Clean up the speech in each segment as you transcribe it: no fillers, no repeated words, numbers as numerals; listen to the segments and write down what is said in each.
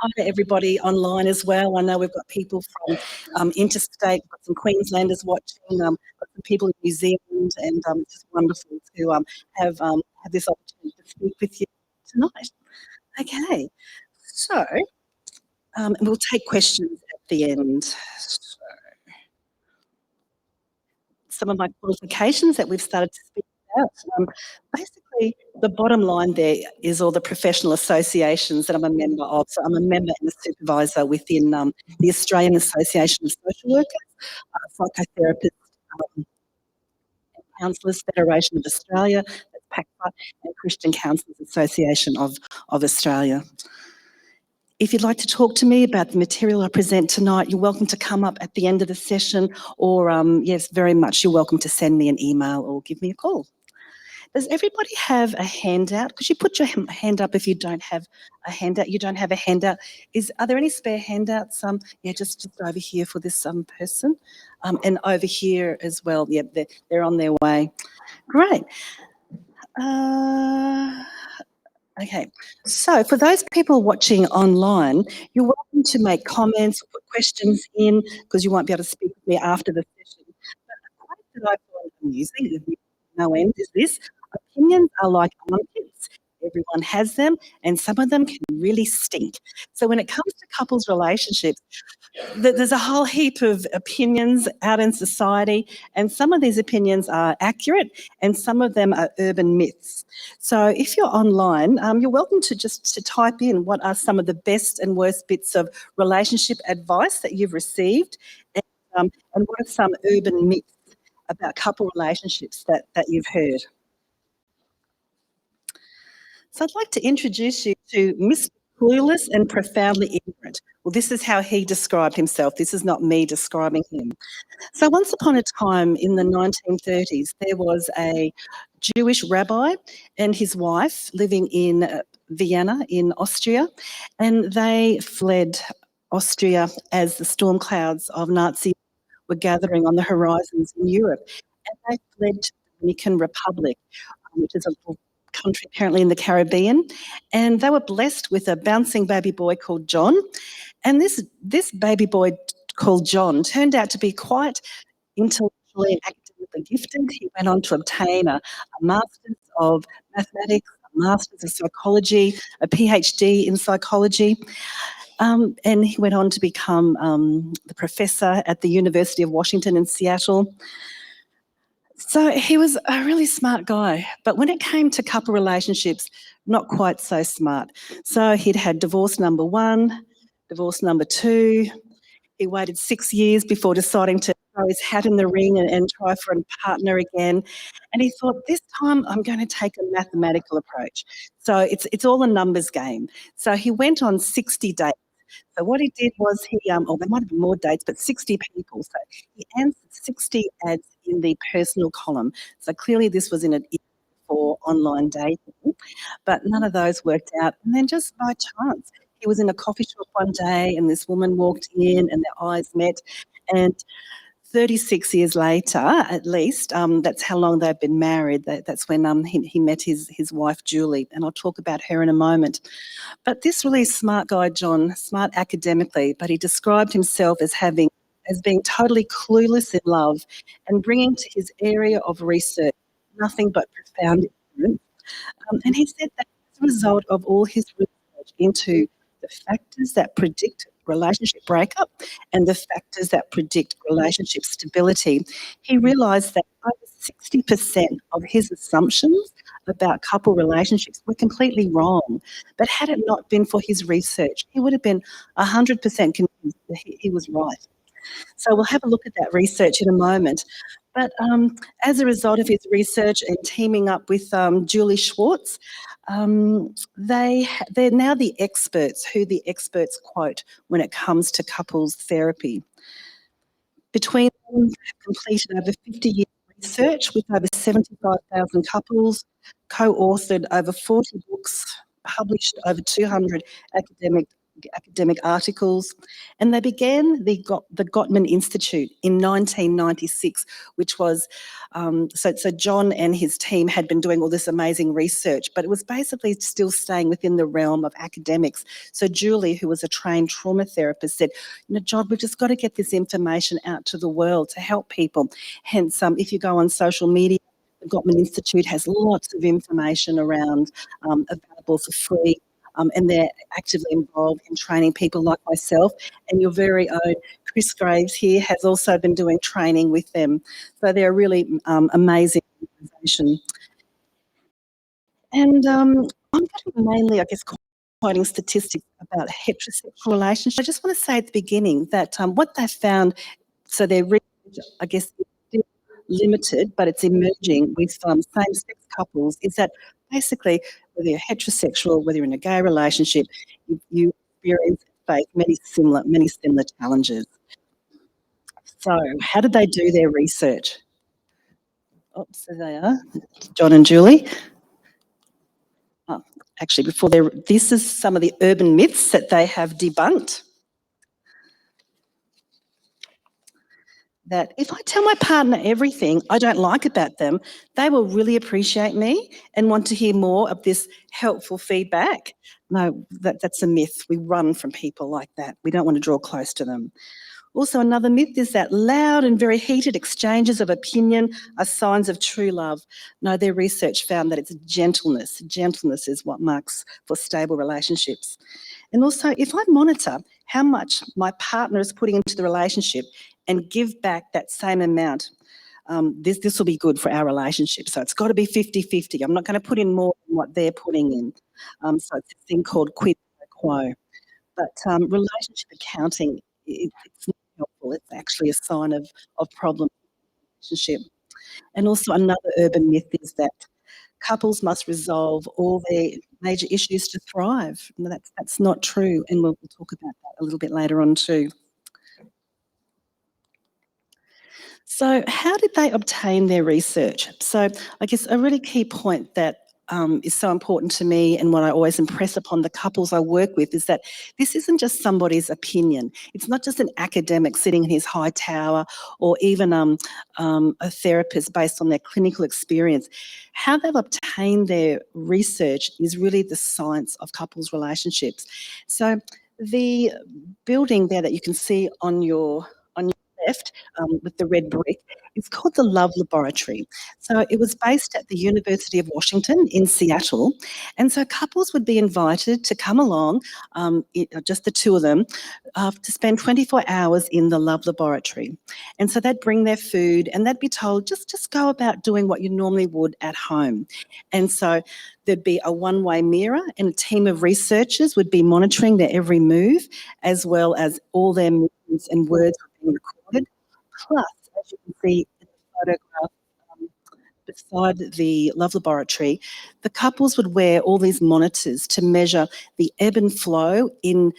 Hi to everybody online as well. I know we've got people from interstate, we've got some Queenslanders watching, got some people in New Zealand, and it's just wonderful to have this opportunity to speak with you tonight. Okay, so we'll take questions at the end. So, some of my qualifications that we've started to speak about. Basically, the bottom line there is all the professional associations that I'm a member of. So I'm a member and a supervisor within the Australian Association of Social Workers, Psychotherapists, um, Counsellors Federation of Australia, that's PACFA, and Christian Counsellors Association of Australia. If you'd like to talk to me about the material I present tonight, you're welcome to come up at the end of the session, or yes, very much you're welcome to send me an email or give me a call. Does everybody have a handout? Could you put your hand up if you don't have a handout? You don't have a handout. Are there any spare handouts? Yeah, just over here for this person, and over here as well. Yeah, they're on their way. Great. Okay, so for those people watching online, you're welcome to make comments or put questions in because you won't be able to speak with me after the session. But a quote that I find amusing, no end, is this: opinions are like armpits. Everyone has them, and some of them can really stink. So when it comes to couples relationships, there's a whole heap of opinions out in society, and some of these opinions are accurate and some of them are urban myths. So if you're online, you're welcome to just to type in what are some of the best and worst bits of relationship advice that you've received, and what are some urban myths about couple relationships that you've heard. So I'd like to introduce you to Mr. Clueless and Profoundly Ignorant. Well, this is how he described himself. This is not me describing him. So once upon a time in the 1930s, there was a Jewish rabbi and his wife living in Vienna in Austria, and they fled Austria as the storm clouds of Nazi were gathering on the horizons in Europe. And they fled to the Dominican Republic, which is a little country apparently in the Caribbean, and they were blessed with a bouncing baby boy called John. And this baby boy called John turned out to be quite intellectually and academically gifted. He went on to obtain a Master's of Mathematics, a Master's of Psychology, a PhD in Psychology. And he went on to become the professor at the University of Washington in Seattle. So he was a really smart guy, but when it came to couple relationships, not quite so smart. So he'd had divorce number 1, divorce number 2. He waited 6 years before deciding to throw his hat in the ring and try for a partner again. And he thought, this time I'm going to take a mathematical approach. So it's all a numbers game. So he went on 60 dates. So what he did was or there might have been more dates, but 60 people. So he answered 60 ads in the personal column. So clearly this was in an era for online dating, but none of those worked out. And then just by chance, he was in a coffee shop one day and this woman walked in and their eyes met, and 36 years later, at least, that's how long they've been married. That's when he met his wife, Julie, and I'll talk about her in a moment. But this really smart guy, John, smart academically, but he described himself as being totally clueless in love and bringing to his area of research nothing but profound ignorance. And he said that as a result of all his research into the factors that predict relationship breakup and the factors that predict relationship stability, he realised that over 60% of his assumptions about couple relationships were completely wrong. But had it not been for his research, he would have been 100% convinced that he was right. So we'll have a look at that research in a moment. But as a result of his research and teaming up with Julie Schwartz, they're now the experts who the experts quote when it comes to couples therapy. Between them, they've completed over 50 years of research with over 75,000 couples, co-authored over 40 books, published over 200 academic academic articles, and they began the Gottman Institute in 1996, which was so John and his team had been doing all this amazing research, but it was basically still staying within the realm of academics. So Julie, who was a trained trauma therapist, said, John, we've just got to get this information out to the world to help people. Hence, if you go on social media, the Gottman Institute has lots of information around available for free. And they're actively involved in training people like myself. And your very own Chris Graves here has also been doing training with them. So they're a really amazing organisation. And I'm going to be mainly, I guess, quoting statistics about heterosexual relationships. I just want to say at the beginning that what they found, so their research, I guess, is still limited, but it's emerging with same-sex couples, is that basically whether you're heterosexual, whether you're in a gay relationship, you experience and face many similar challenges. So how did they do their research? Oops, there they are, John and Julie. Actually, this is some of the urban myths that they have debunked. That if I tell my partner everything I don't like about them, they will really appreciate me and want to hear more of this helpful feedback. No, that's a myth. We run from people like that. We don't want to draw close to them. Also, another myth is that loud and very heated exchanges of opinion are signs of true love. No, their research found that it's gentleness. Gentleness is what marks for stable relationships. And also, if I monitor how much my partner is putting into the relationship and give back that same amount, this will be good for our relationship. So it's got to be 50-50. I'm not going to put in more than what they're putting in. So it's a thing called quid pro quo. But relationship accounting, it's not helpful. It's actually a sign of problem in the relationship. And also another urban myth is that couples must resolve all their major issues to thrive. No, that's not true, and we'll talk about that a little bit later on too. So how did they obtain their research? So I guess a really key point that is so important to me, and what I always impress upon the couples I work with, is that this isn't just somebody's opinion. It's not just an academic sitting in his high tower, or even a therapist based on their clinical experience. How they've obtained their research is really the science of couples' relationships. So the building there that you can see on your left, with the red brick, it's called the Love Laboratory. So it was based at the University of Washington in Seattle, and so couples would be invited to come along, just the two of them, to spend 24 hours in the Love Laboratory. And so they'd bring their food and they'd be told, just go about doing what you normally would at home. And so there'd be a one-way mirror, and a team of researchers would be monitoring their every move, as well as all their movements and words were being recorded. Plus, as you can see in the photograph beside the Love Laboratory, the couples would wear all these monitors to measure the ebb and flow in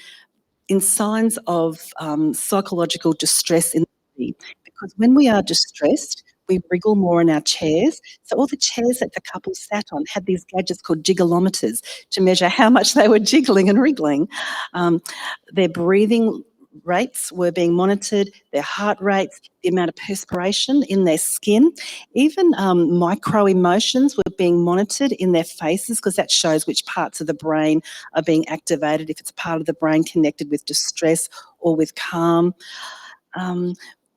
signs of psychological distress in the body. Because when we are distressed, we wriggle more in our chairs. So all the chairs that the couple sat on had these gadgets called jiggleometers to measure how much they were jiggling and wriggling. Their breathing rates were being monitored, their heart rates, the amount of perspiration in their skin. Even micro emotions were being monitored in their faces, because that shows which parts of the brain are being activated, if it's a part of the brain connected with distress or with calm.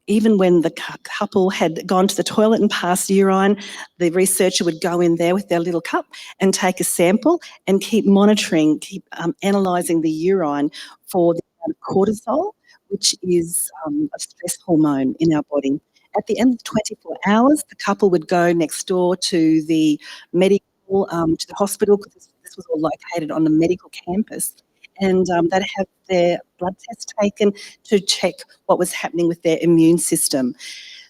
Even when the couple had gone to the toilet and passed urine, the researcher would go in there with their little cup and take a sample and keep monitoring, keep analysing the urine for the amount of cortisol, which is a stress hormone in our body. At the end of 24 hours, the couple would go next door to the medical, to the hospital, because this was all located on a medical campus, and they'd have their blood test taken to check what was happening with their immune system.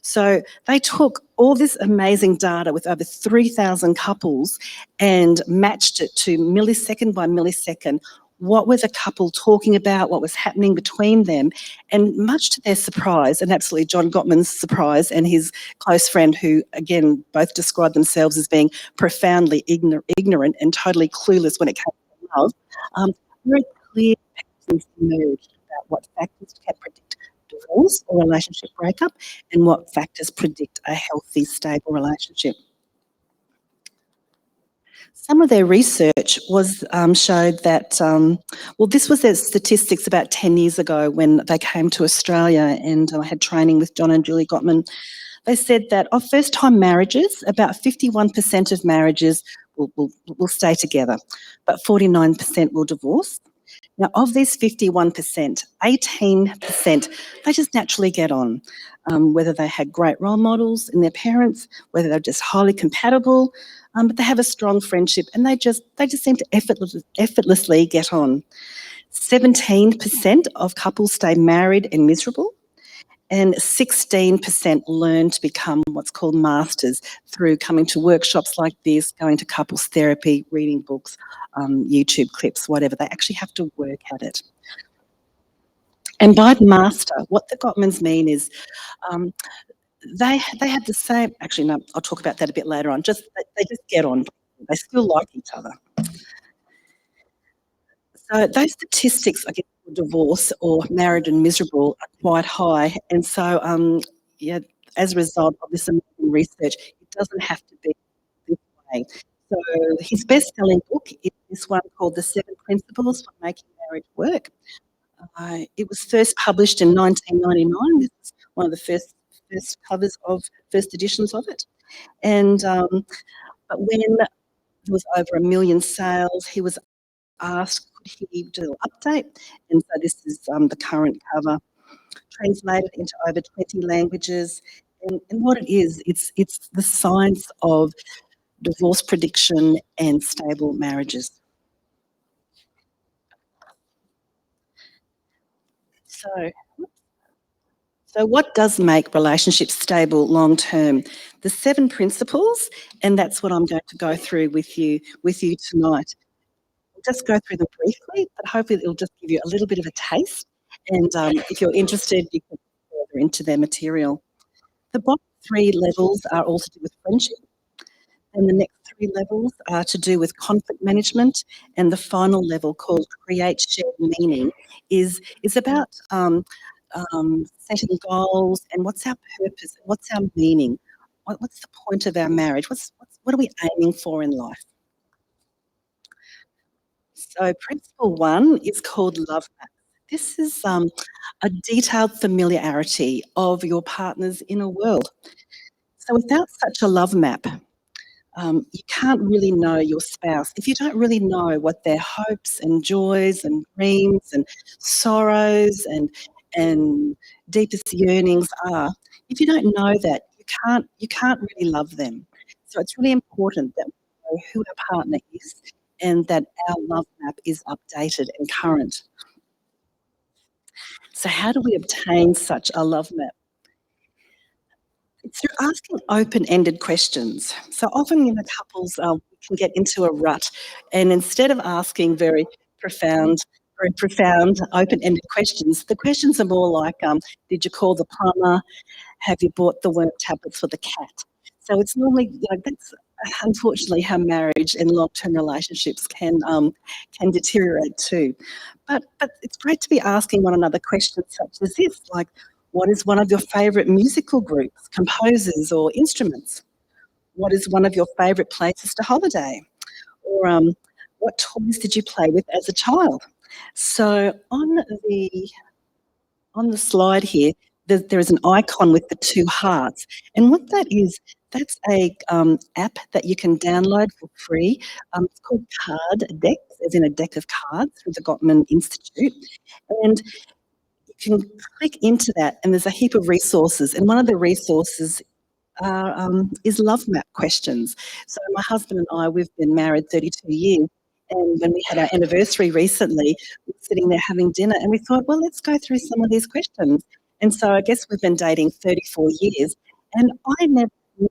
So they took all this amazing data with over 3,000 couples and matched it to millisecond by millisecond. What were the couple talking about? What was happening between them? And much to their surprise, and absolutely John Gottman's surprise, and his close friend, who again both described themselves as being profoundly ignorant and totally clueless when it came to love, very clear conclusions emerged about what factors can predict divorce or relationship breakup and what factors predict a healthy, stable relationship. Some of their research was showed that, well, this was their statistics about 10 years ago when they came to Australia, and I had training with John and Julie Gottman. They said that of first-time marriages, about 51% of marriages will stay together, but 49% will divorce. Now, of these 51%, 18%, they just naturally get on, whether they had great role models in their parents, whether they're just highly compatible, but they have a strong friendship and they just seem to effortlessly get on. 17% of couples stay married and miserable, and 16% learn to become what's called masters through coming to workshops like this, going to couples therapy, reading books, YouTube clips, whatever. They actually have to work at it. And by master, what the Gottmans mean is um, they have the same. Actually, no, I'll talk about that a bit later on. Just they just get on. They still like each other. So those statistics, I guess, for divorce or married and miserable are quite high. And so, yeah, as a result of this amazing research, it doesn't have to be this way. So his best-selling book is this one called The Seven Principles for Making Marriage Work. It was first published in 1999. This is one of the first editions of it. And but when there was over 1 million sales, he was asked could he do an update, and so this is the current cover, translated into over 20 languages. And what it is, it's the science of divorce prediction and stable marriages. So, so what does make relationships stable long term? The seven principles, and that's what I'm going to go through with you tonight. We'll just go through them briefly, but hopefully it'll just give you a little bit of a taste. And if you're interested, you can go further into their material. The bottom three levels are all to do with friendship, and the next three levels are to do with conflict management, and the final level, called create shared meaning, is about setting goals and what's our purpose, what's our meaning, what's the point of our marriage, what are we aiming for in life. So principle one is called love map. This is a detailed familiarity of your partner's inner world. So without such a love map, you can't really know your spouse. If you don't really know what their hopes and joys and dreams and sorrows and deepest yearnings are, if you don't know that, you can't really love them. So it's really important that we know who our partner is and that our love map is updated and current. So how do we obtain such a love map? It's through asking open-ended questions. So often in the couples, we can get into a rut, and instead of asking very profound open-ended questions, the questions are more like, did you call the plumber? Have you bought the worm tablets for the cat? So it's normally, that's unfortunately how marriage and long-term relationships can deteriorate too. But it's great to be asking one another questions such as this, like, what is one of your favourite musical groups, composers or instruments? What is one of your favourite places to holiday? Or what toys did you play with as a child? So on the slide here, there is an icon with the two hearts. And what that is, that's a app that you can download for free. It's called Card Decks, as in a deck of cards, through the Gottman Institute. And you can click into that and there's a heap of resources. And one of the resources is love map questions. So my husband and I, we've been married 32 years. And when we had our anniversary recently, we were sitting there having dinner and we thought, well, let's go through some of these questions. And so I guess we've been dating 34 years. And I never knew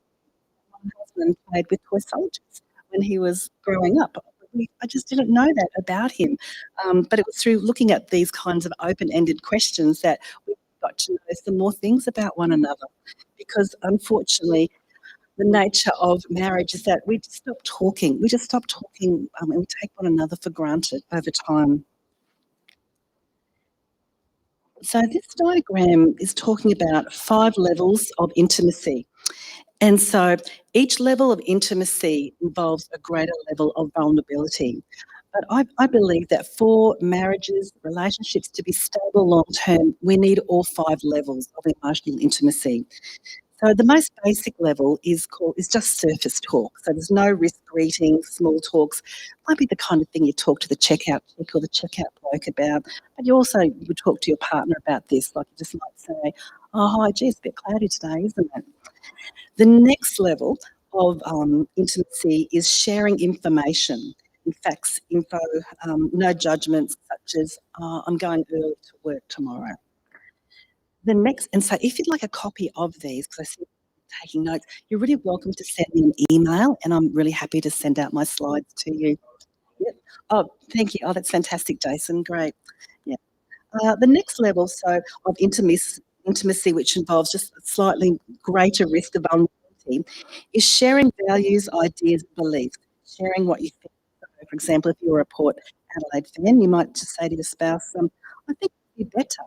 my husband played with toy soldiers when he was growing up. I just didn't know that about him. But it was through looking at these kinds of open-ended questions that we got to know some more things about one another. Because unfortunately, the nature of marriage is that we just stop talking. We just stop talking and we take one another for granted over time. So this diagram is talking about 5 levels of intimacy. And so each level of intimacy involves a greater level of vulnerability. But I believe that for marriages, relationships to be stable long term, we need all 5 levels of emotional intimacy. So the most basic level is just surface talk. So there's no risk greetings, small talks. Might be the kind of thing you talk to the checkout chick or the checkout bloke about. But you would talk to your partner about this. Like you just might say, "Oh, hi, gee, it's a bit cloudy today, isn't it?" The next level of intimacy is sharing information. In fact, no judgments such as, I'm going early to work tomorrow. The next, and so if you'd like a copy of these, because I see you taking notes, you're really welcome to send me an email, and I'm really happy to send out my slides to you. Yep. Oh, thank you. Oh, that's fantastic, Jason. Great. Yeah. The next level, so of intimacy, which involves just a slightly greater risk of vulnerability, is sharing values, ideas, beliefs, sharing what you think. So, for example, if you're a Port Adelaide fan, you might just say to your spouse, I think it'd be better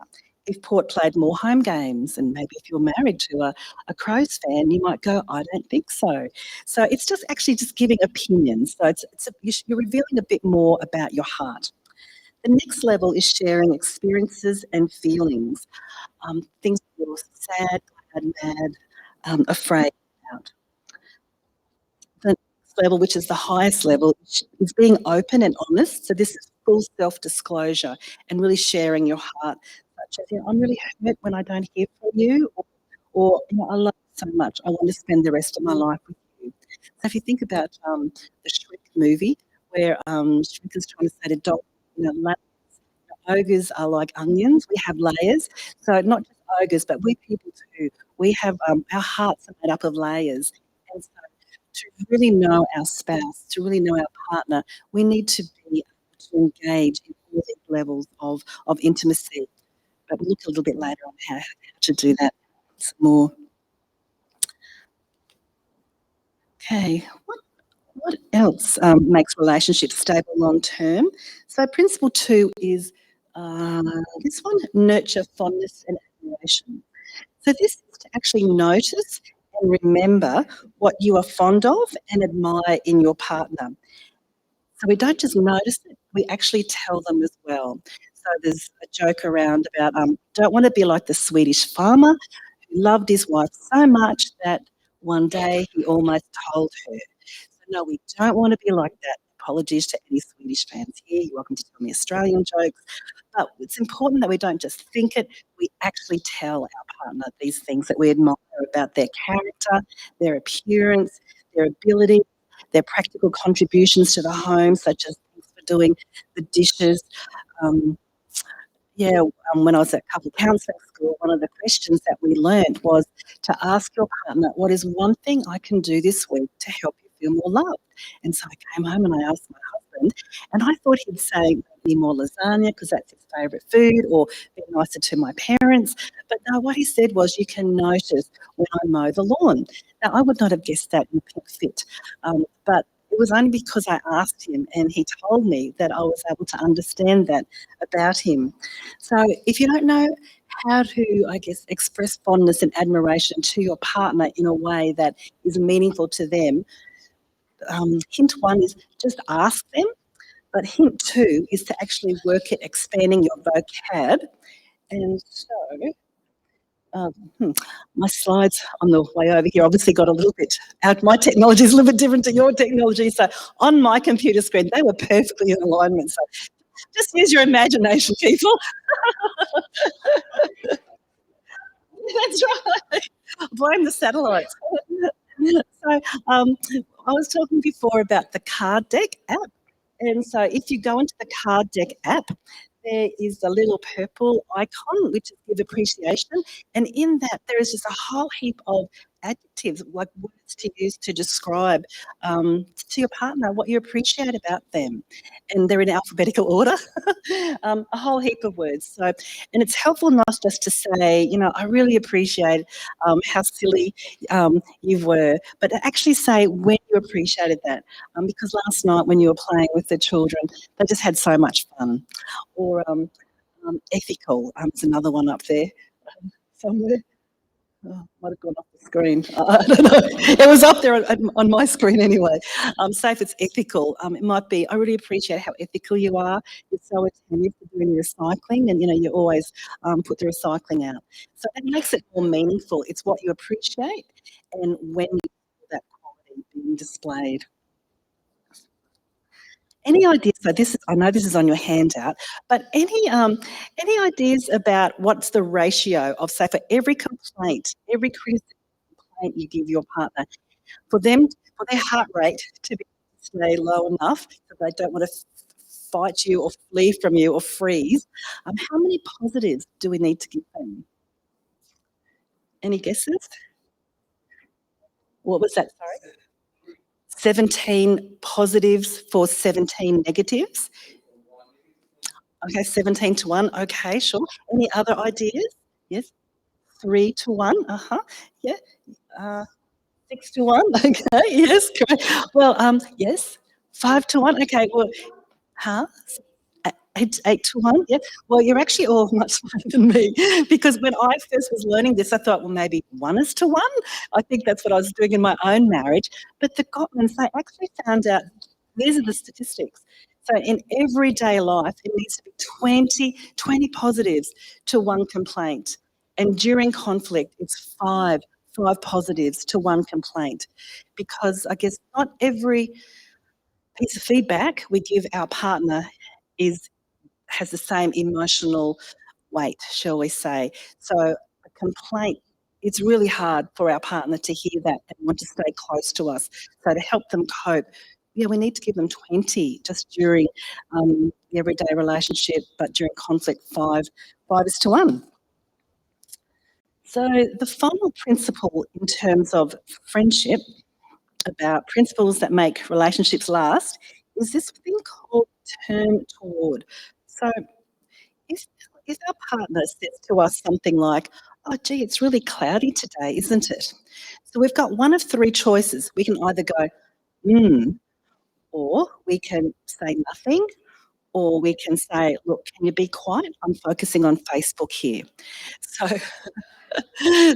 if Port played more home games. And maybe if you're married to a Crows fan, you might go, I don't think so. So it's just actually just giving opinions. So you're revealing a bit more about your heart. The next level is sharing experiences and feelings, things you're sad, glad, mad, afraid about. The next level, which is the highest level, is being open and honest. So this is full self-disclosure and really sharing your heart, such as, I'm really hurt when I don't hear from you, or I love you so much, I want to spend the rest of my life with you. So if you think about the Shrek movie, where Shrek is trying to say to Doc, ogres are like onions. We have layers. So not just ogres, but we people too. We have our hearts are made up of layers. And so to really know our spouse, to really know our partner, we need to be able to engage in all these levels of intimacy. But we'll look a little bit later on how to do that some more. Okay. What else makes relationships stable long term? So principle 2 is uh, this one, nurture fondness and admiration. So this is to actually notice and remember what you are fond of and admire in your partner. So we don't just notice it, we actually tell them as well. So there's a joke around about don't want to be like the Swedish farmer who loved his wife so much that one day he almost told her. So no, we don't want to be like that. Apologies to any Swedish fans here. You're welcome to tell me Australian jokes. But it's important that we don't just think it, we actually tell our partner these things that we admire about their character, their appearance, their ability, their practical contributions to the home, such as thanks for doing the dishes. Um, when I was at couple counselling school, one of the questions that we learned was to ask your partner, what is one thing I can do this week to help you feel more loved? And so I came home and I asked my husband, and I thought he'd say, maybe more lasagna because that's his favourite food, or be nicer to my parents. But no, what he said was, you can notice when I mow the lawn. Now, I would not have guessed that in a pink fit, but it was only because I asked him and he told me that I was able to understand that about him. So if you don't know how to, I guess, express fondness and admiration to your partner in a way that is meaningful to them, hint 1 is just ask them. But hint 2 is to actually work at expanding your vocab. And so, um, hmm, my slides on the way over here obviously got a little bit out. My technology is a little bit different to your technology. So on my computer screen, they were perfectly in alignment. So just use your imagination, people. That's right. Blame the satellites. So I was talking before about the card deck app. And so if you go into the card deck app, there is a little purple icon, which is give appreciation. And in that, there is just a whole heap of adjectives, like words to use to describe to your partner what you appreciate about them. And they're in alphabetical order, a whole heap of words. So, and it's helpful not just to say, I really appreciate how silly you were, but to actually say when you appreciated that. Because last night when you were playing with the children, they just had so much fun. Or Ethical is another one up there somewhere. Oh, might have gone off the screen. I don't know. It was up there on my screen anyway. Say if it's ethical, it might be, I really appreciate how ethical you are. You're so attentive to doing recycling and, you always put the recycling out. So that makes it more meaningful. It's what you appreciate and when you feel that quality being displayed. Any ideas? So I know this is on your handout, but any ideas about what's the ratio of, say, for every complaint, every criticism complaint you give your partner, for them, for their heart rate to stay low enough that they don't want to fight you or flee from you or freeze, how many positives do we need to give them? Any guesses? What was that? Sorry? 17 positives for 17 negatives. Okay, 17 to 1. Okay, sure. Any other ideas? Yes. 3 to 1. Uh-huh. Yeah. 6 to 1. Okay. Yes. Correct. Well, yes. 5 to 1. Okay. Well, huh? 8 to 1. Yeah. Well, you're actually all much smarter than me because when I first was learning this, I thought, well, maybe 1 is to 1. I think that's what I was doing in my own marriage. But the Gottmans, they actually found out these are the statistics. So in everyday life, it needs to be 20 positives to 1 complaint. And during conflict, it's five positives to 1 complaint. Because I guess not every piece of feedback we give our partner has the same emotional weight, shall we say. So a complaint, it's really hard for our partner to hear that and want to stay close to us. So to help them cope, yeah, we need to give them 20 just during the everyday relationship, but during conflict, five is to 1. So the final principle in terms of friendship, about principles that make relationships last, is this thing called turn toward. So if our partner says to us something like, "Oh, gee, it's really cloudy today, isn't it?" So we've got one of 3 choices. We can either go, "Hmm," or we can say nothing, or we can say, "Look, can you be quiet? I'm focusing on Facebook here." So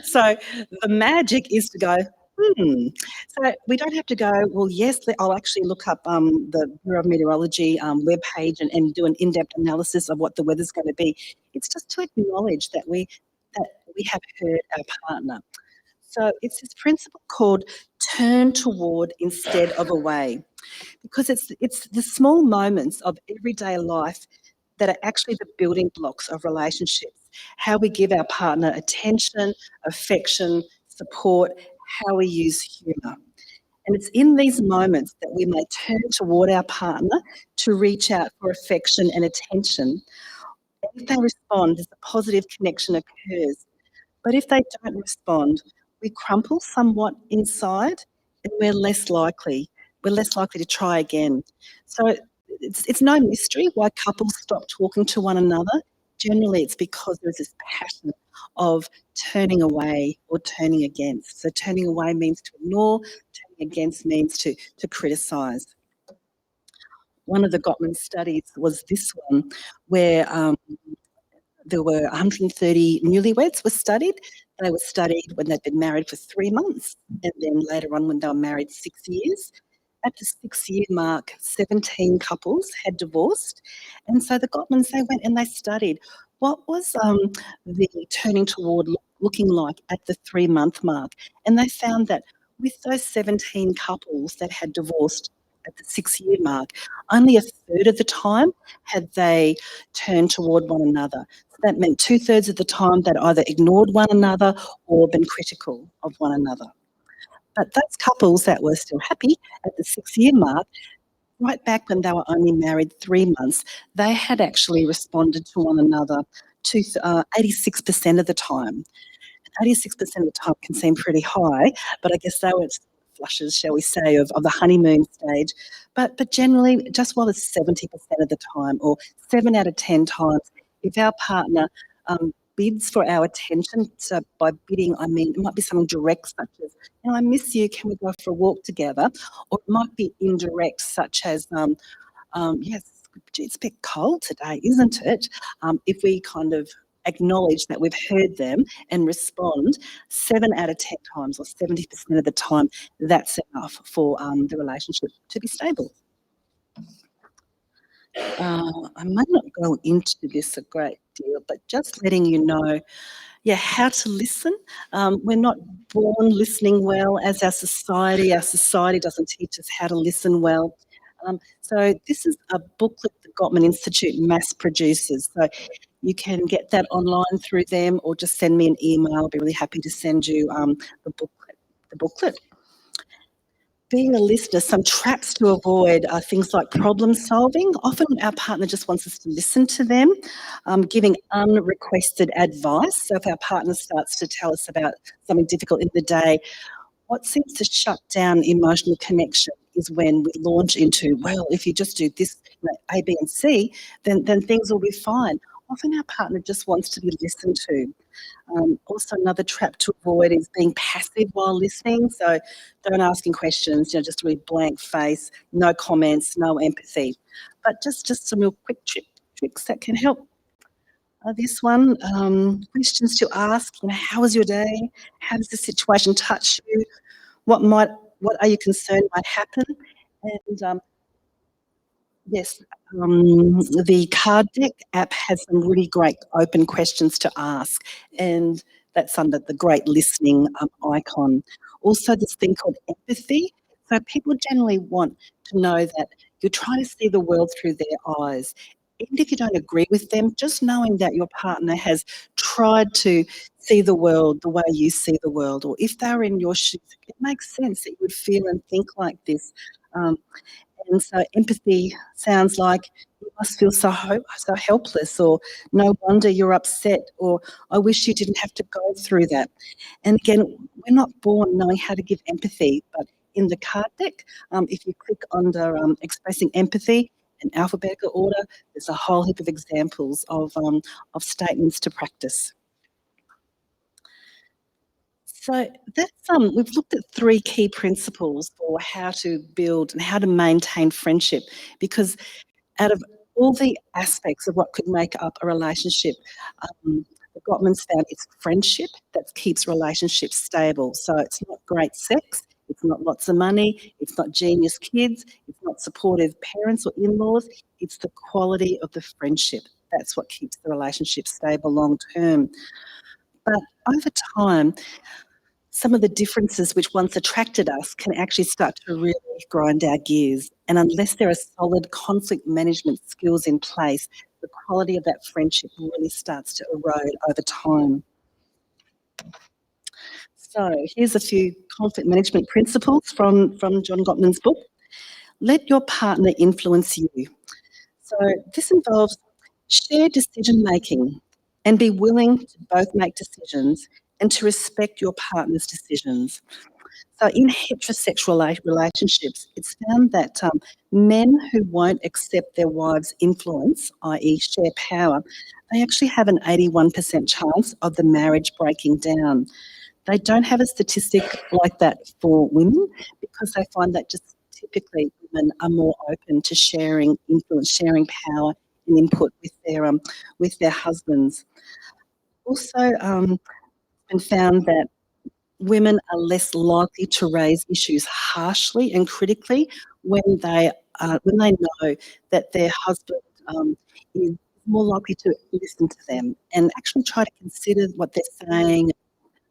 so the magic is to go, "Hmm." So we don't have to go, "Well, yes, I'll actually look up the Bureau of Meteorology webpage and do an in-depth analysis of what the weather's going to be." It's just to acknowledge that we have heard our partner. So it's this principle called turn toward instead of away, because it's the small moments of everyday life that are actually the building blocks of relationships. How we give our partner attention, affection, support, how we use humour. And it's in these moments that we may turn toward our partner to reach out for affection and attention. And if they respond, there's a positive connection occurs. But if they don't respond, we crumple somewhat inside and we're less likely to try again. So it's no mystery why couples stop talking to one another. Generally, it's because there's this pattern of turning away or turning against. So turning away means to ignore, turning against means to criticise. One of the Gottman studies was this one, where there were 130 newlyweds were studied. They were studied when they'd been married for 3 months, and then later on when they were married 6 years. At the 6-year mark, 17 couples had divorced, and so the Gottmans, they went and they studied what was the turning toward looking like at the 3-month mark, and they found that with those 17 couples that had divorced at the 6-year mark, only a third of the time had they turned toward one another. So that meant 2/3 of the time they'd either ignored one another or been critical of one another. But those couples that were still happy at the 6-year mark, right back when they were only married 3 months, they had actually responded to one another 86% of the time. 86% of the time can seem pretty high, but I guess they were flushes, shall we say, of the honeymoon stage. But generally, just while it's 70% of the time, or 7 out of 10 times, if our partner bids for our attention, so by bidding, I mean, it might be something direct, such as, I miss you, can we go for a walk together? Or it might be indirect, such as, yes, gee, it's a bit cold today, isn't it? If we kind of acknowledge that we've heard them and respond 7 out of 10 times or 70% of the time, that's enough for the relationship to be stable. I might not go into this a great deal, but just letting you know, yeah, how to listen. We're not born listening well as our society. Our society doesn't teach us how to listen well. So this is a booklet the Gottman Institute mass produces. So you can get that online through them or just send me an email. I'll be really happy to send you the booklet. The booklet. Being a listener, some traps to avoid are things like problem solving. Often our partner just wants us to listen to them, giving unrequested advice. So if our partner starts to tell us about something difficult in the day, what seems to shut down emotional connection is when we launch into, well, if you just do this, A, B, and C, then things will be fine. Often our partner just wants to be listened to. Also, another trap to avoid is being passive while listening. So don't asking questions, just a really blank face, no comments, no empathy. But just some real quick tricks that can help. This one, questions to ask, how was your day? How does the situation touch you? What are you concerned might happen? And yes, the Card Deck app has some really great open questions to ask, and that's under the great listening icon. Also, this thing called empathy. So people generally want to know that you're trying to see the world through their eyes. Even if you don't agree with them, just knowing that your partner has tried to see the world the way you see the world, or if they're in your shoes, it makes sense that you would feel and think like this. Um, and so empathy sounds like you must feel so helpless, or no wonder you're upset, or I wish you didn't have to go through that. And again, we're not born knowing how to give empathy, but in the card deck, if you click under expressing empathy in alphabetical order, there's a whole heap of examples of statements to practice. So that's we've looked at 3 key principles for how to build and how to maintain friendship, because out of all the aspects of what could make up a relationship, the Gottmans found it's friendship that keeps relationships stable. So it's not great sex, it's not lots of money, it's not genius kids, it's not supportive parents or in-laws, it's the quality of the friendship. That's what keeps the relationship stable long term. But over time, some of the differences which once attracted us can actually start to really grind our gears. And unless there are solid conflict management skills in place, the quality of that friendship really starts to erode over time. So here's a few conflict management principles from John Gottman's book. Let your partner influence you. So this involves shared decision making and be willing to both make decisions and to respect your partner's decisions. So in heterosexual relationships, it's found that men who won't accept their wives' influence, i.e. share power, they actually have an 81% chance of the marriage breaking down. They don't have a statistic like that for women because they find that just typically women are more open to sharing influence, sharing power and input with their husbands. Also, been found that women are less likely to raise issues harshly and critically when they know that their husband is more likely to listen to them and actually try to consider what they're saying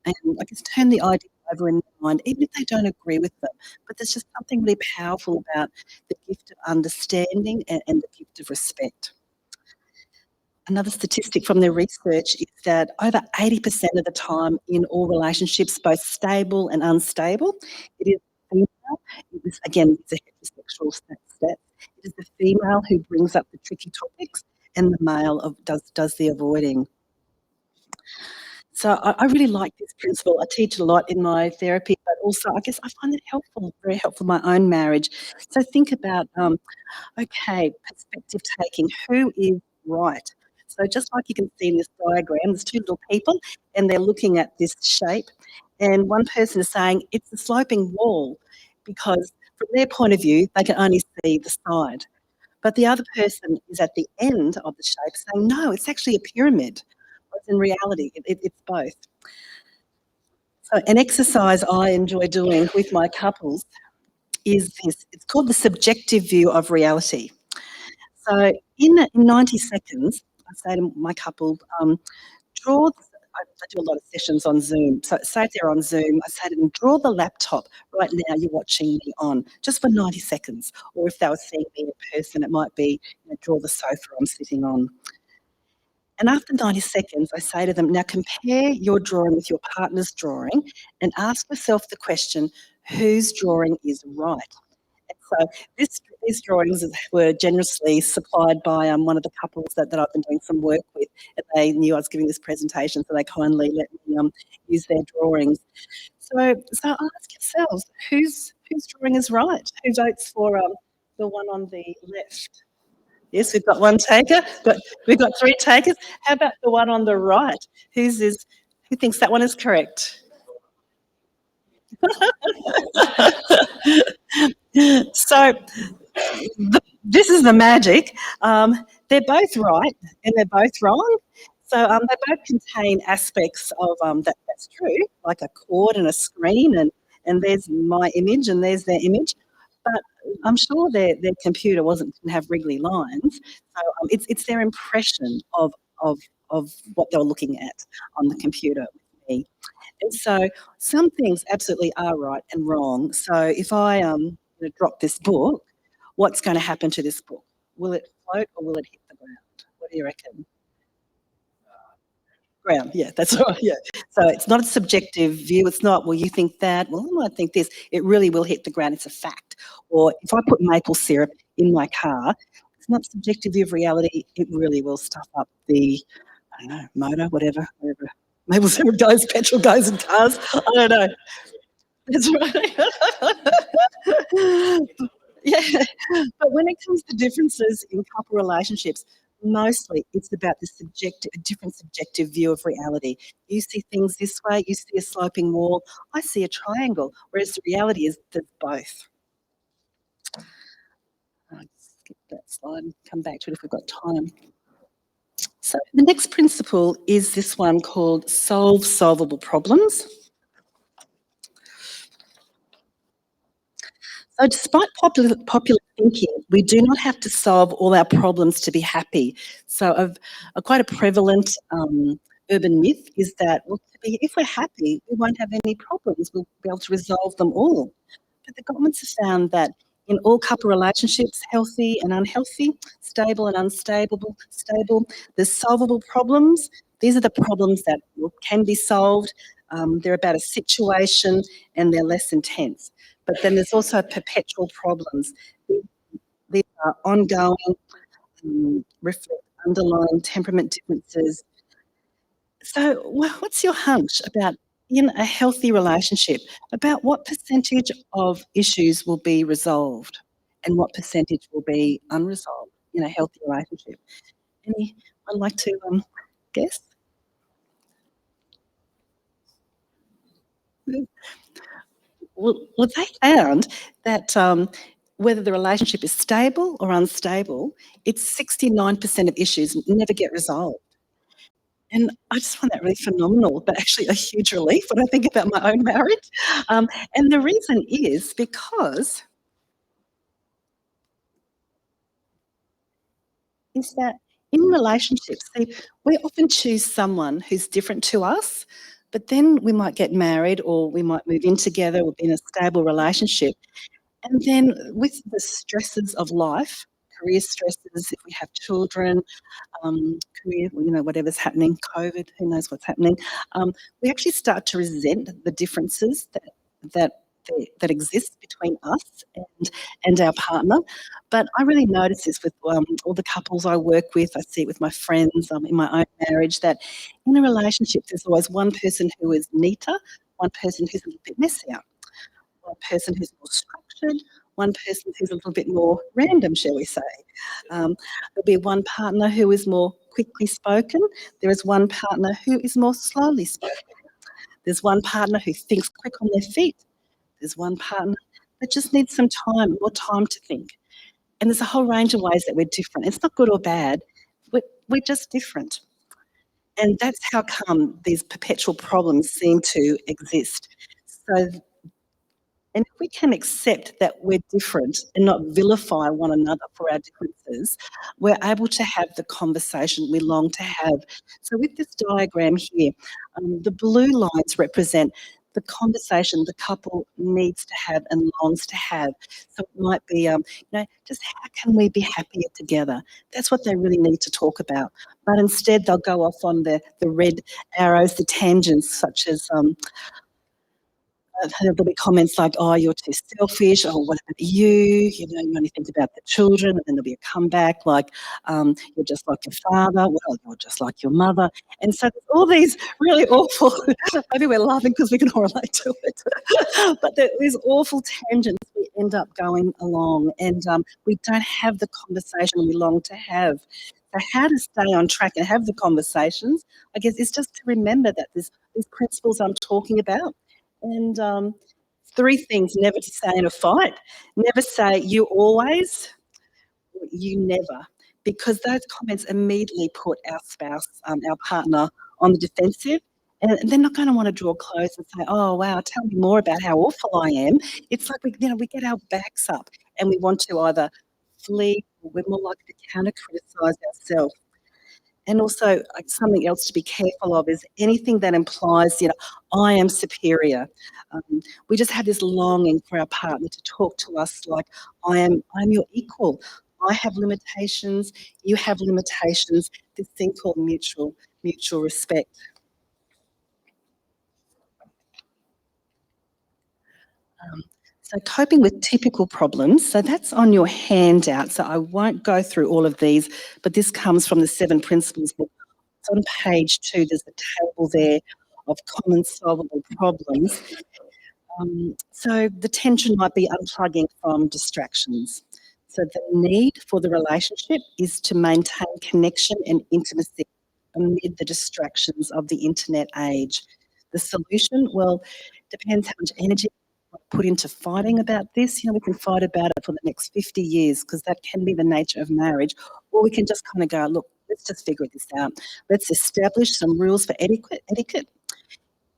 and I guess turn the idea over in their mind, even if they don't agree with them. But there's just something really powerful about the gift of understanding and the gift of respect. Another statistic from their research is that over 80% of the time in all relationships, both stable and unstable, it is female. It is, again, it's a heterosexual stat. It is the female who brings up the tricky topics and the male does the avoiding. So I really like this principle. I teach it a lot in my therapy, but also I guess I find it helpful, very helpful in my own marriage. So think about okay, perspective taking. Who is right? So just like you can see in this diagram, there's 2 little people and they're looking at this shape and one person is saying it's a sloping wall because from their point of view, they can only see the side. but the other person is at the end of the shape saying, "No, it's actually a pyramid." Whereas in reality, it's both. So an exercise I enjoy doing with my couples is this. It's called the subjective view of reality. So in 90 seconds, I say to my couple, draw. I do a lot of sessions on Zoom. So say if they're on Zoom, I say to them, draw the laptop right now you're watching me on, just for 90 seconds. Or if they were seeing me in person, it might be, draw the sofa I'm sitting on. And after 90 seconds, I say to them, now compare your drawing with your partner's drawing and ask yourself the question, whose drawing is right? And so these drawings were generously supplied by one of the couples that I've been doing some work with. And they knew I was giving this presentation, so they kindly let me use their drawings. So ask yourselves, whose drawing is right? Who votes for the one on the left? Yes, we've got one taker. We've got three takers. How about the one on the right? Who thinks that one is correct? So this is the magic. They're both right and they're both wrong. So they both contain aspects of that's true, like a cord and a screen, and there's my image and there's their image. But I'm sure their computer didn't have wriggly lines. So it's their impression of of what they were looking at on the computer with me. And so some things absolutely are right and wrong. So if I drop this book, what's going to happen to this book? Will it float or will it hit the ground? What do you reckon? Ground, yeah, that's right. Yeah. So it's not a subjective view. It's not, well, you think that, well, I might think this. It really will hit the ground. It's a fact. Or if I put maple syrup in my car, it's not a subjective view of reality. It really will stuff up the, I don't know, motor, whatever. Maple syrup goes, petrol goes in cars. I don't know. That's right. Yeah, but when it comes to differences in couple relationships, mostly it's about a different subjective view of reality. You see things this way, you see a sloping wall, I see a triangle, whereas the reality is there's both. I'll skip that slide and come back to it if we've got time. So the next principle is this one called solve solvable problems. So despite popular thinking, we do not have to solve all our problems to be happy. So quite a prevalent urban myth is that, well, if we're happy, we won't have any problems. We'll be able to resolve them all. But the governments have found that in all couple relationships, healthy and unhealthy, stable and stable, there's solvable problems. These are the problems that can be solved. They're about a situation and they're less intense. But then there's also perpetual problems. These are ongoing, reflect underlying temperament differences. So, what's your hunch about in a healthy relationship, about what percentage of issues will be resolved and what percentage will be unresolved in a healthy relationship? Anyone like to guess? Well, they found that whether the relationship is stable or unstable, it's 69% of issues never get resolved. And I just find that really phenomenal, but actually a huge relief when I think about my own marriage. And the reason is that in relationships, see, we often choose someone who's different to us, but then we might get married or we might move in together or be in a stable relationship. And then with the stresses of life, career stresses, if we have children, career, whatever's happening, COVID, who knows what's happening, we actually start to resent the differences that that exist between us and our partner. But I really notice this with all the couples I work with. I see it with my friends, in my own marriage, that in a relationship, there's always one person who is neater, one person who's a little bit messier, one person who's more structured, one person who's a little bit more random, shall we say. There'll be one partner who is more quickly spoken. There is one partner who is more slowly spoken. There's one partner who thinks quick on their feet. There's one partner that just needs some time, more time to think. And there's a whole range of ways that we're different. It's not good or bad. We're just different. And that's how come these perpetual problems seem to exist. So, and if we can accept that we're different and not vilify one another for our differences, we're able to have the conversation we long to have. So, with this diagram here, the blue lines represent the conversation the couple needs to have and longs to have. So, it might be, just how can we be happier together? That's what they really need to talk about. But instead, they'll go off on the red arrows, the tangents, such as there'll be comments like, "Oh, you're too selfish," or "What about you? You only think about the children." And then there'll be a comeback like, "You're just like your father." "Well, you're just like your mother." And so there's all these really awful maybe we're laughing because we can all relate to it. But these awful tangents we end up going along, and we don't have the conversation we long to have. So how to stay on track and have the conversations, I guess, is just to remember that there's these principles I'm talking about. And three things never to say in a fight. Never say you always, or you never, because those comments immediately put our spouse, our partner, on the defensive. And they're not going to want to draw close and say, "Oh, wow, tell me more about how awful I am." It's like we get our backs up and we want to either flee, or we're more likely to counter criticize ourselves. And also, something else to be careful of is anything that implies, I am superior. We just have this longing for our partner to talk to us like, I'm your equal. I have limitations, you have limitations, this thing called mutual respect. Um, so coping with typical problems, so that's on your handout. So I won't go through all of these, but this comes from the Seven Principles book. It's on page 2. There's a table there of common solvable problems. So the tension might be unplugging from distractions. So the need for the relationship is to maintain connection and intimacy amid the distractions of the internet age. The solution, well, depends how much energy we put into fighting about this. We can fight about it for the next 50 years because that can be the nature of marriage. Or we can just kind of go, look, let's just figure this out. Let's establish some rules for etiquette.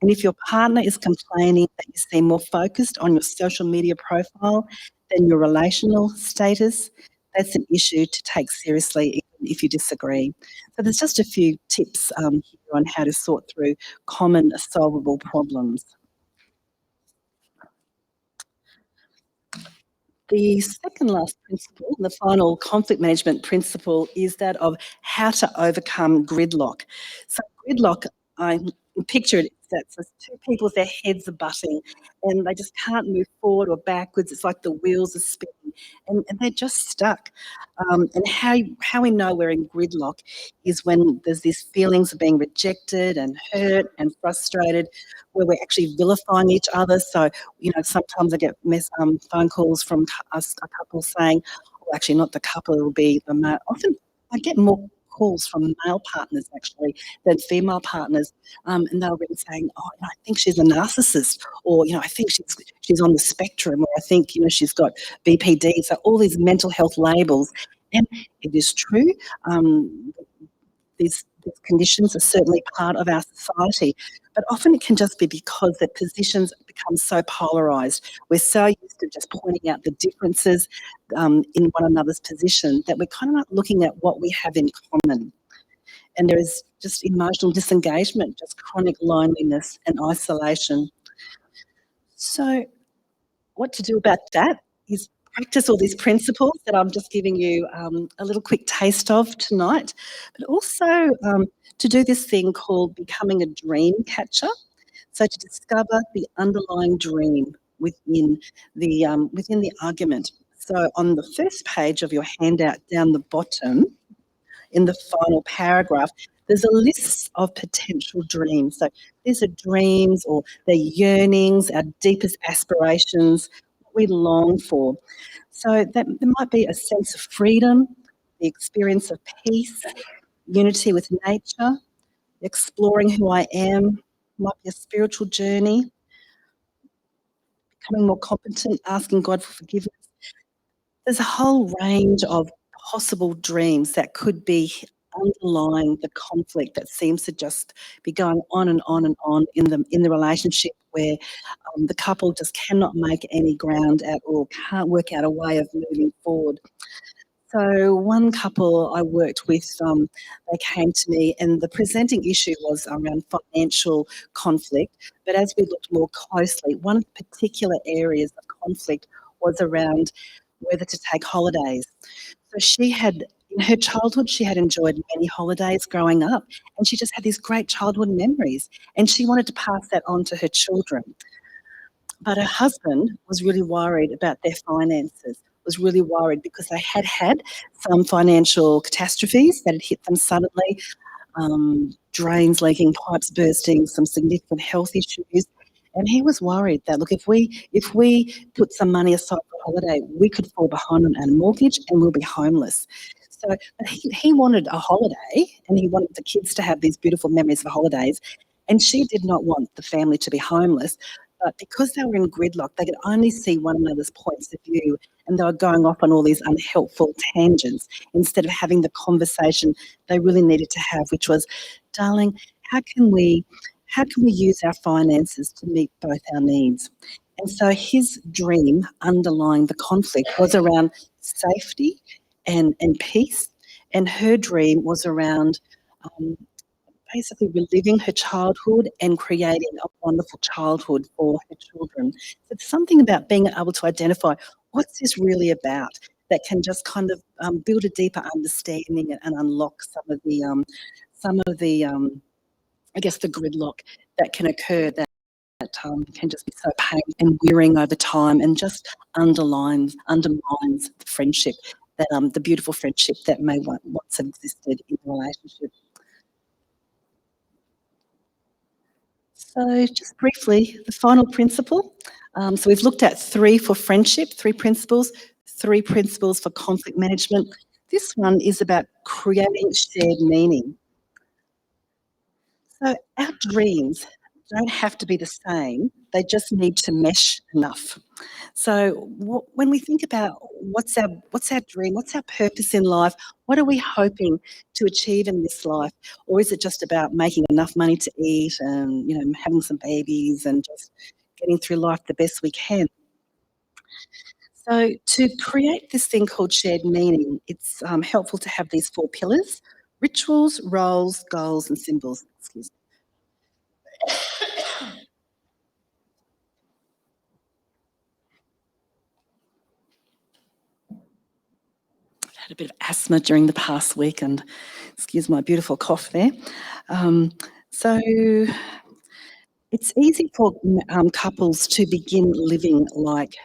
And if your partner is complaining that you seem more focused on your social media profile than your relational status, that's an issue to take seriously, even if you disagree. So there's just a few tips here on how to sort through common solvable problems. The second last principle, the final conflict management principle, is that of how to overcome gridlock. So gridlock, I picture it, that's two people with their heads are butting and they just can't move forward or backwards. It's like the wheels are spinning and they're just stuck. And how we know we're in gridlock is when there's these feelings of being rejected and hurt and frustrated, where we're actually vilifying each other. So sometimes I get phone calls from a couple saying, well, actually not the couple, it'll be the male. Often I get more calls from male partners actually than female partners, and they'll be saying, "Oh, I think she's a narcissist," or I think she's on the spectrum, or I think she's got BPD. So all these mental health labels, and it is true. These conditions are certainly part of our society, but often it can just be because the positions become so polarised. We're so used to just pointing out the differences in one another's position that we're kind of not looking at what we have in common. And there is just emotional disengagement, just chronic loneliness and isolation. So what to do about that is practice all these principles that I'm just giving you a little quick taste of tonight, but also to do this thing called becoming a dream catcher. So to discover the underlying dream within the argument. So on the first page of your handout down the bottom, in the final paragraph, there's a list of potential dreams. So these are dreams or they're yearnings, our deepest aspirations, what we long for. So that there might be a sense of freedom, the experience of peace, unity with nature, exploring who I am, might be a spiritual journey, becoming more competent, asking God for forgiveness. There's a whole range of possible dreams that could be underlying the conflict that seems to just be going on and on and on in the relationship where, the couple just cannot make any ground at all, can't work out a way of moving forward. So one couple I worked with, they came to me and the presenting issue was around financial conflict. But as we looked more closely, one of the particular areas of conflict was around whether to take holidays. So she had, in her childhood, she had enjoyed many holidays growing up, and she just had these great childhood memories, and she wanted to pass that on to her children. But her husband was really worried about their finances, was really worried because they had had some financial catastrophes that had hit them suddenly, drains leaking, pipes bursting, some significant health issues. And he was worried that, look, if we put some money aside for a holiday, we could fall behind on our mortgage and we'll be homeless. So but he wanted a holiday and he wanted the kids to have these beautiful memories of holidays. And she did not want the family to be homeless. But because they were in gridlock, they could only see one another's points of view and they were going off on all these unhelpful tangents instead of having the conversation they really needed to have, which was, darling, how can we use our finances to meet both our needs? And so his dream underlying the conflict was around safety and peace, and her dream was around um, basically reliving her childhood and creating a wonderful childhood for her children. So it's something about being able to identify what's this really about that can just kind of build a deeper understanding and unlock some of the I guess the gridlock that can occur that can just be so painful and wearing over time and just undermines the friendship that the beautiful friendship that may once have existed in the relationship. So just briefly, the final principle. So we've looked at three for friendship, three principles for conflict management. This one is about creating shared meaning. So our dreams don't have to be the same, they just need to mesh enough. So when we think about what's our dream, what's our purpose in life, what are we hoping to achieve in this life, or is it just about making enough money to eat and having some babies and just getting through life the best we can? So to create this thing called shared meaning, it's helpful to have these four pillars: rituals, roles, goals, and symbols. Excuse me. I had a bit of asthma during the past week, and excuse my beautiful cough there. Um, so it's easy for couples to begin living like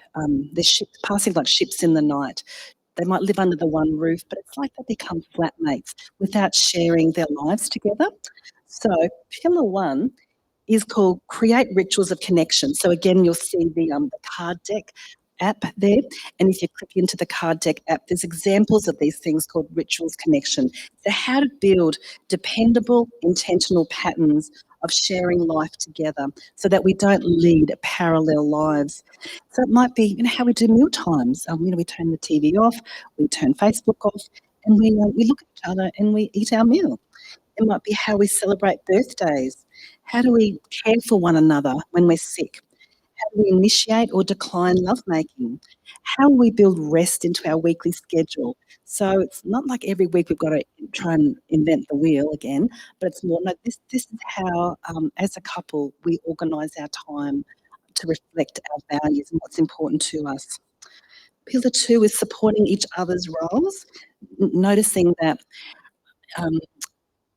they're passing like ships in the night. They might live under the one roof, but it's like they become flatmates without sharing their lives together. So pillar one is called Create Rituals of Connection. So again, you'll see the card deck app there. And if you click into the card deck app, there's examples of these things called rituals connection. So how to build dependable, intentional patterns of sharing life together so that we don't lead parallel lives. So it might be, how we do meal times. We turn the TV off, we turn Facebook off, and we look at each other and we eat our meal. It might be how we celebrate birthdays. How do we care for one another when we're sick? How do we initiate or decline lovemaking? How we build rest into our weekly schedule. So it's not like every week we've got to try and invent the wheel again, but it's more like this is how, as a couple, we organise our time to reflect our values and what's important to us. Pillar two is supporting each other's roles, noticing that um,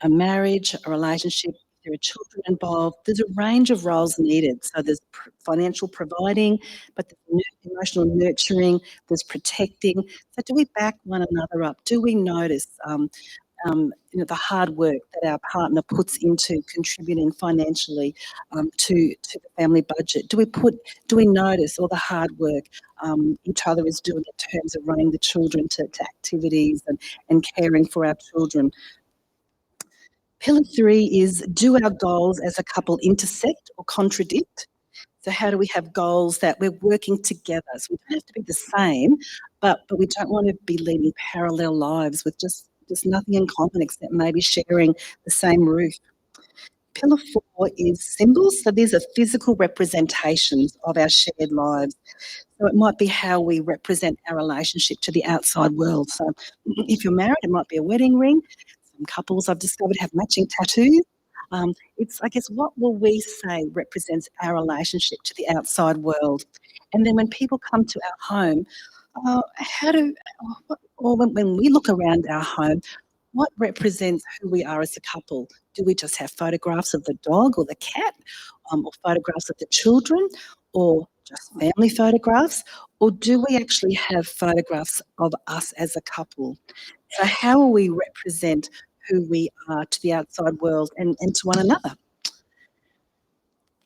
a marriage, a relationship, there are children involved, there's a range of roles needed. So there's financial providing, but there's emotional nurturing, there's protecting. So do we back one another up? Do we notice the hard work that our partner puts into contributing financially to the family budget? Do we notice all the hard work each other is doing in terms of running the children to activities and caring for our children? Pillar three is, do our goals as a couple intersect or contradict? So how do we have goals that we're working together? So we don't have to be the same, but we don't want to be leading parallel lives with just nothing in common except maybe sharing the same roof. Pillar 4 is symbols. So these are physical representations of our shared lives. So it might be how we represent our relationship to the outside world. So if you're married, it might be a wedding ring. Some couples I've discovered have matching tattoos. It's, I guess, what will we say represents our relationship to the outside world? And then when people come to our home, when we look around our home, what represents who we are as a couple? Do we just have photographs of the dog or the cat, or photographs of the children, or just family photographs? Or do we actually have photographs of us as a couple? So how will we represent who we are to the outside world and to one another?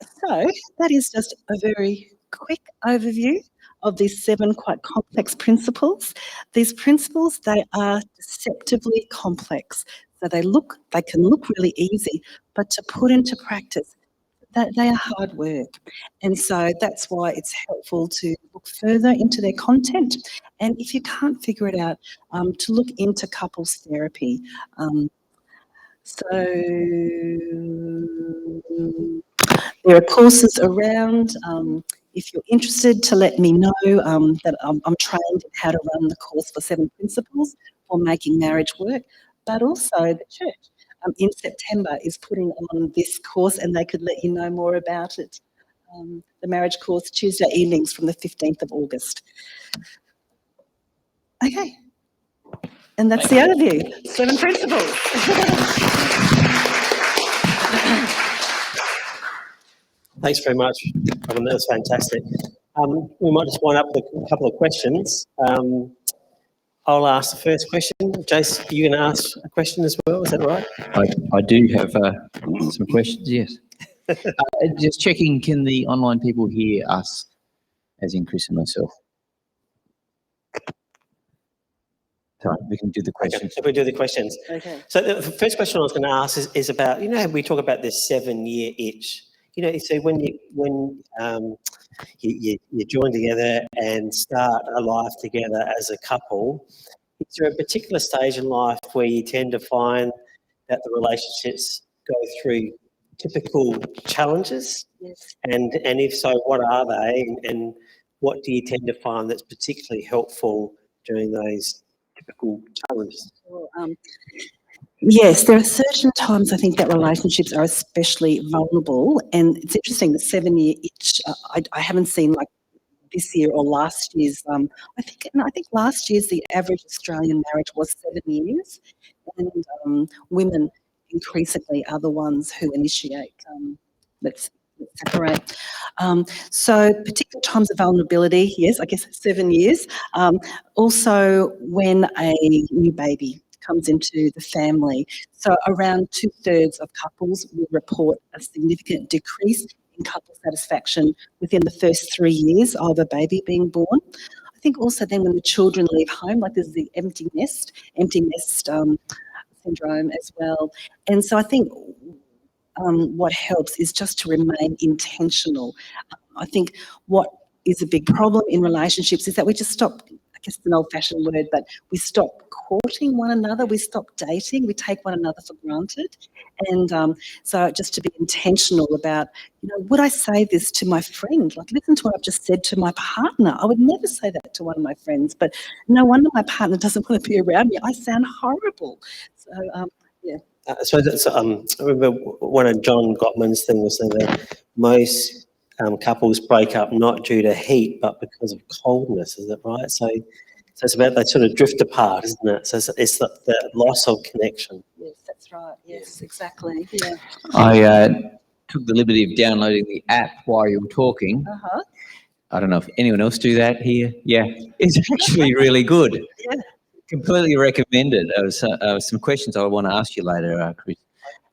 So that is just a very quick overview of these 7 quite complex principles. These principles, they are deceptively complex. So they can look really easy, but to put into practice, they are hard work. And so that's why it's helpful to look further into their content. And if you can't figure it out, to look into couples therapy. So there are courses around. If you're interested, to let me know that I'm trained in how to run the course for 7 principles for making marriage work, but also the church in September is putting on this course, and they could let you know more about it. The marriage course, Tuesday evenings from the 15th of August. Okay, and that's the overview. 7 principles. Thanks very much, Robyn. That was fantastic. We might just wind up with a couple of questions. I'll ask the first question. Jace, are you going to ask a question as well? Is that right? I do have some questions, yes. Just checking, can the online people hear us, as in Chris and myself? So we can do the questions. Okay, if we do the questions. Okay. So the first question I was going to ask is about, we talk about this 7-year itch. So when you join together and start a life together as a couple, is there a particular stage in life where you tend to find that the relationships go through typical challenges? Yes. And if so, what are they? And what do you tend to find that's particularly helpful during those typical challenges? Well, yes, there are certain times I think that relationships are especially vulnerable, and it's interesting, the 7-year itch. I haven't seen like this year or last year's. I think last year's the average Australian marriage was 7 years, and women increasingly are the ones who initiate. Let's separate. So particular times of vulnerability, yes, I guess 7 years. Also, when a new baby comes into the family. So around 2/3 of couples will report a significant decrease in couple satisfaction within the first 3 years of a baby being born. I think also then when the children leave home, like there's the empty nest syndrome as well. And so I think what helps is just to remain intentional. I think what is a big problem in relationships is that we just stop, I guess it's an old-fashioned word, but we stop courting one another, we stop dating, we take one another for granted. And so just to be intentional about, would I say this to my friend? Like, listen to what I've just said to my partner. I would never say that to one of my friends, but no wonder my partner doesn't want to be around me. I sound horrible. So, yeah. So that's, I remember one of John Gottman's thing was that most couples break up not due to heat, but because of coldness. Is that right? So it's about they sort of drift apart, isn't it? So it's the loss of connection. Yes, that's right. Yes, exactly. Yeah. I took the liberty of downloading the app while you were talking. Uh-huh. I don't know if anyone else do that here. Yeah, it's actually really good. Yeah. Completely recommended. There was some questions I want to ask you later, Chris.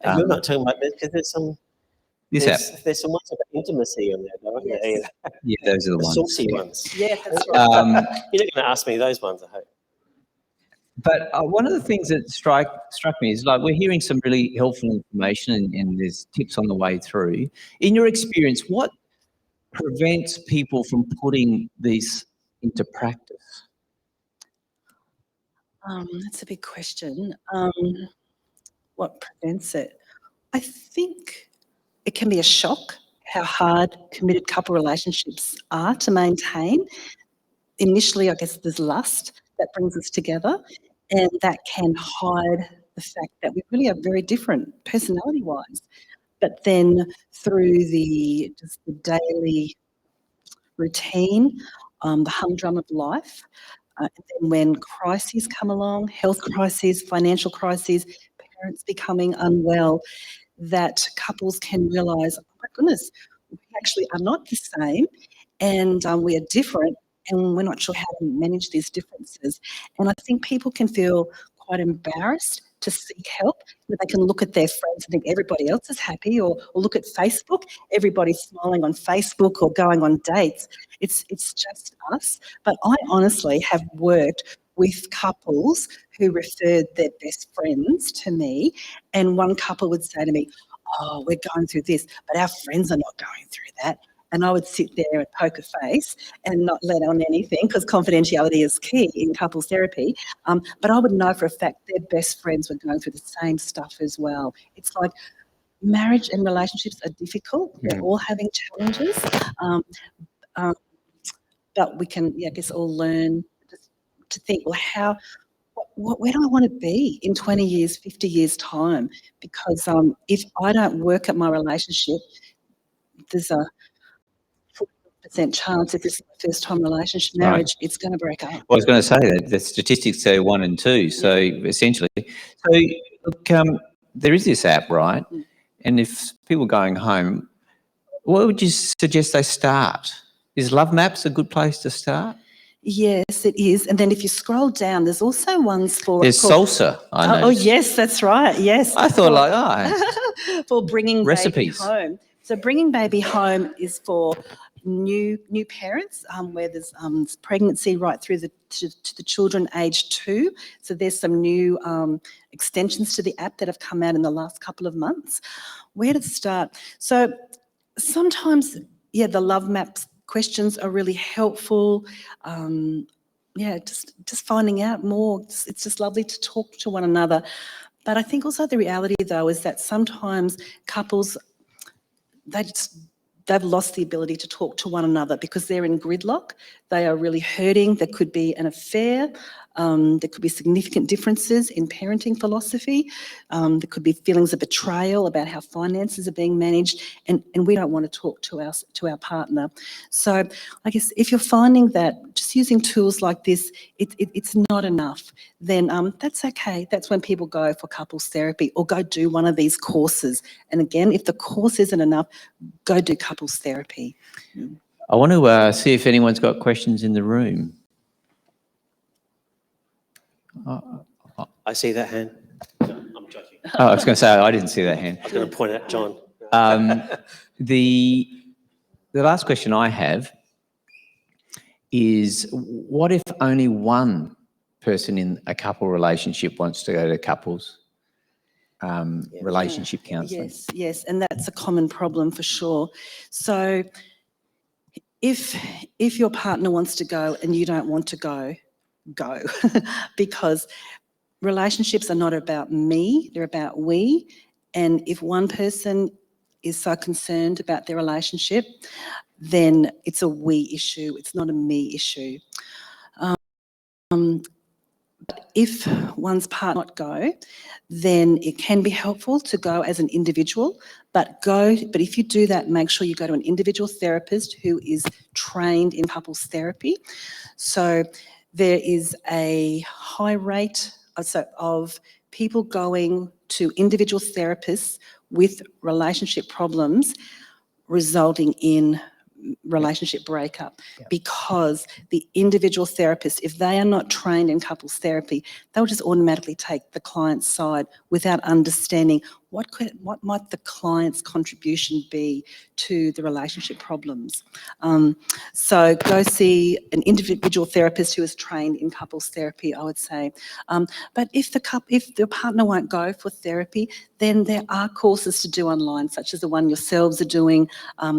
You're not talking about this because there's some some ones about intimacy on there, though, Yes. there? Yeah, those are the ones. Saucy ones. Yeah, that's right. You're not going to ask me those ones, I hope. But one of the things that struck me is like we're hearing some really helpful information and there's tips on the way through. In your experience, what prevents people from putting these into practice? That's a big question. What prevents it? I think it can be a shock how hard committed couple relationships are to maintain. Initially, I guess there's lust that brings us together, and that can hide the fact that we really are very different personality-wise. But then through just the daily routine, the humdrum of life, and then when crises come along, health crises, financial crises, parents becoming unwell, that couples can realise, oh my goodness, we actually are not the same, and we are different, and we're not sure how to manage these differences. And I think people can feel quite embarrassed to seek help. They can look at their friends and think everybody else is happy, or look at Facebook, everybody's smiling on Facebook or going on dates. It's just us. But I honestly have worked with couples who referred their best friends to me, and one couple would say to me, oh, we're going through this, but our friends are not going through that. And I would sit there and poke a face and not let on anything, because confidentiality is key in couples therapy. But I would know for a fact their best friends were going through the same stuff as well. It's like marriage and relationships are difficult. We're all having challenges. But we can, I guess, all learn to think, well, where do I want to be in 20 years, 50 years' time? Because if I don't work at my relationship, there's a 40% chance if it's a first-time relationship marriage, it's going to break up. Well, I was going to say that the statistics say 1 and 2. So essentially, look, there is this app, right? And if people are going home, what would you suggest they start? Is Love Maps a good place to start? Yes, it is. And then if you scroll down, there's also ones for... There's Salsa, I know. Oh, yes, that's right, yes. I thought, for bringing recipes. Baby home. So bringing baby home is for new parents, where there's pregnancy right through to the children aged 2. So there's some new extensions to the app that have come out in the last couple of months. Where to start? So sometimes, the Love Maps questions are really helpful. Just finding out more. It's just lovely to talk to one another. But I think also the reality, though, is that sometimes couples, they've lost the ability to talk to one another because they're in gridlock. They are really hurting. There could be an affair. There could be significant differences in parenting philosophy. There could be feelings of betrayal about how finances are being managed, and we don't want to talk to our partner. So I guess if you're finding that just using tools like this, it's not enough, then that's okay. That's when people go for couples therapy or go do one of these courses. And again, if the course isn't enough, go do couples therapy. I want to see if anyone's got questions in the room. I see that hand. No, I'm joking. Oh, I was going to say, I didn't see that hand. I was going to point at John. The last question I have is, what if only one person in a couple relationship wants to go to couples relationship counselling? Yes, and that's a common problem for sure. So if your partner wants to go and you don't want to go because relationships are not about me, they're about we. And if one person is so concerned about their relationship, then it's a we issue, it's not a me issue. If one's partner not go, then it can be helpful to go as an individual, but if you do that, make sure you go to an individual therapist who is trained in couples therapy. So there is a high rate of people going to individual therapists with relationship problems resulting in relationship breakup, because the individual therapist, if they are not trained in couples therapy, they'll just automatically take the client's side without understanding what might the client's contribution be to the relationship problems? So go see an individual therapist who is trained in couples therapy, I would say. But if the partner won't go for therapy, then there are courses to do online, such as the one yourselves are doing.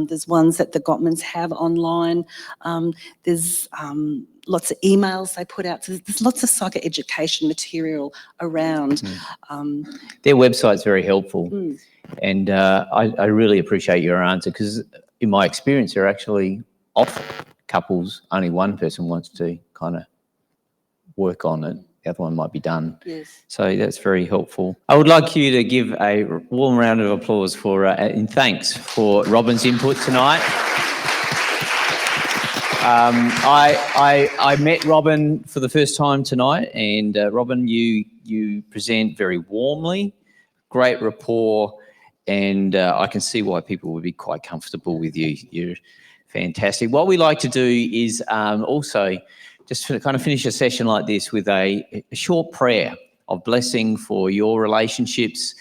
There's ones that the Gottmans have online. There's lots of emails they put out. So there's lots of psychoeducation material around. Their website's very helpful. And I really appreciate your answer, because in my experience, there are actually often couples, only one person wants to kind of work on it. The other one might be done. Yes. So that's very helpful. I would like you to give a warm round of applause for, and thanks for Robyn's input tonight. I met Robyn for the first time tonight, and Robyn, you present very warmly, great rapport, and I can see why people would be quite comfortable with you. You're fantastic. What we like to do is also just to kind of finish a session like this with a short prayer of blessing for your relationships,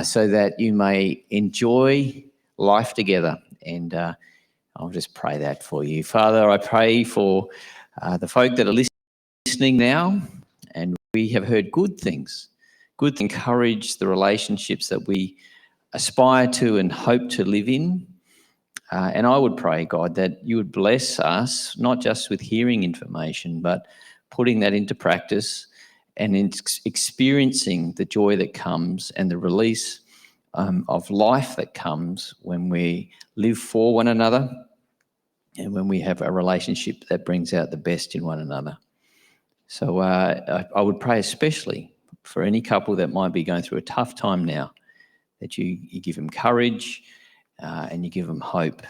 so that you may enjoy life together. And I'll just pray that for you. Father, I pray for the folk that are listening now, and we have heard good things, encourage the relationships that we aspire to and hope to live in. And I would pray, God, that you would bless us, not just with hearing information, but putting that into practice and in experiencing the joy that comes and the release of life that comes when we live for one another and when we have a relationship that brings out the best in one another. So I would pray especially for any couple that might be going through a tough time now, that you give them courage and you give them hope,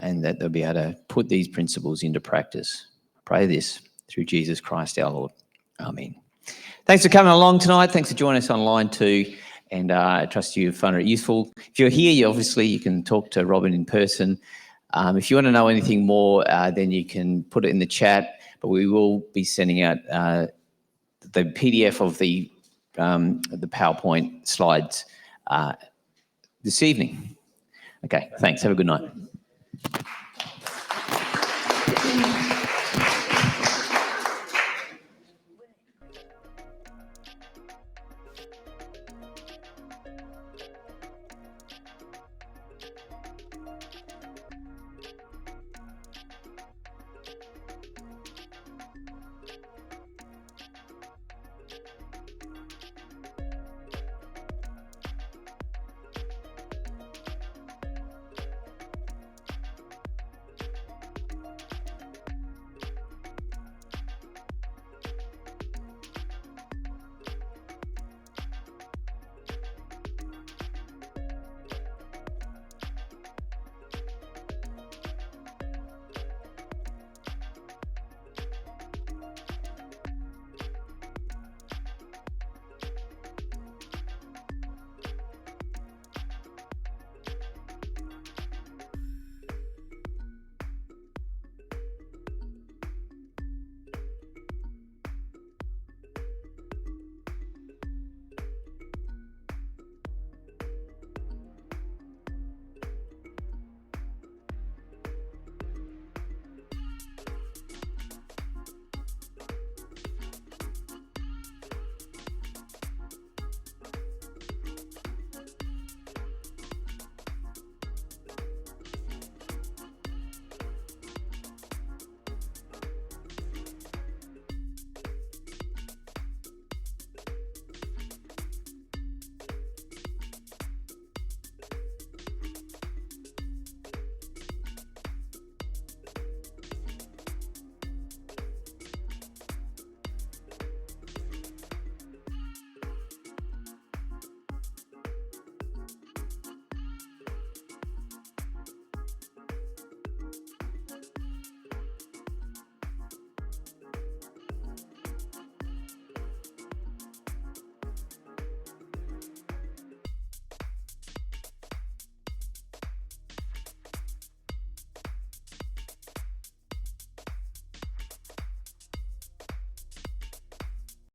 and that they'll be able to put these principles into practice. Pray this through Jesus Christ our Lord. Amen. Thanks for coming along tonight. Thanks for joining us online too. And I trust you found it useful. If you're here, you can talk to Robyn in person. If you want to know anything more, then you can put it in the chat. But we will be sending out the PDF of the PowerPoint slides this evening. Okay, thanks. Have a good night.